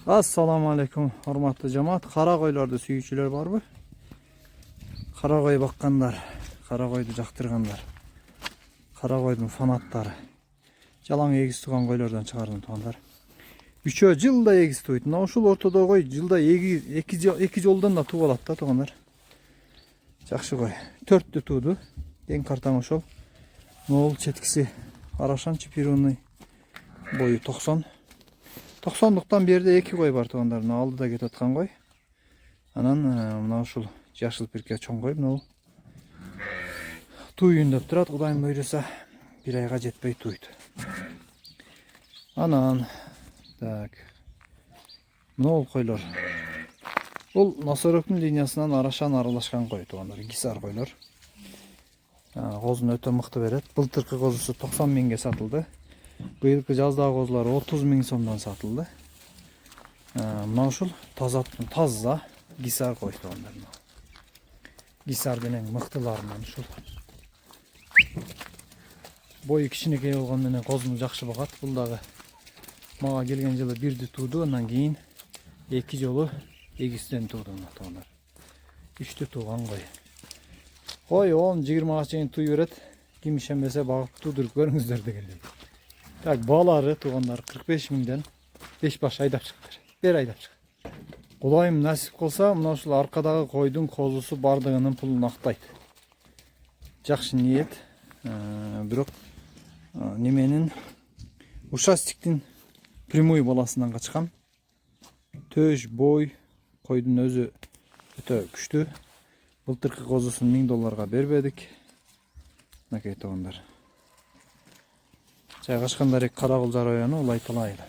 Assalamu alaikum hormatly jamaat. Qara qo'ylarni suyuvchilar bormi? Qara qo'y baqqanlar, qara qo'yni jaqtırganlar. Qara qo'yning fanatlari. Jalan egiz tugan qo'ylardan chiqardim tuganlar. 3 yılda egiz to'ydi. Mana uşul ortada qo'y yılda iki yoldan da tuğ alat da tuganlar. Жақсы qo'y. 4 tuğdu. En kartan ошол. Нол четкisi Арашан чипирунный. Boyu 90. 90'lıktan bir de 2 qo'y бар тугандарына алды да кетип аткан qo'y. Анан мына ушул жашыл пирке чоң qo'y. Мына туйын деп турат. Кудайым буйруса bir ayga жетпей туйду. Анан так. Мына ол qo'ylar. Бул Насырөктүн линиясынан Арашан аралашкан qo'y тугандар. Гисар qo'ylar. Козун өтө мыкты берет. Былтыркы козусу 90 миңге сатылды. Быйылкы жаздагы козулар 30 миң сомдон сатылды. Мына ушул таза гисар qo'y тугандар. Гисар менен мыктыларынан ушул. Boyu кичинекей болгон менен козуну жакшы багат. Бул дагы мага келген жылы бирди тууду, андан кийин 2 жолу эгистен тууду тугандар. 3тү тууган qo'y. Qo'y 10-20 чейин туй берет. Ким ишенбесе багып туудуруп көрүңүздөр дегендей. Так, балары тугандар 45 миңден 5 баш айдап чыктыр. Бер айдап чык. Кудайым насип кылса, мына ушул аркадагы койдун козусу бардыгынын пулун актайт. Жакшы ниет. Бирок неменин ушастиктин прямой баласынан качкан. Төш, бой, койдун өзү өтө күчтүү. Былтыркы козусун $1000 бербедик. Мынакей тугандар. Жайгашкандар Каракулжа району Улайтал айылы.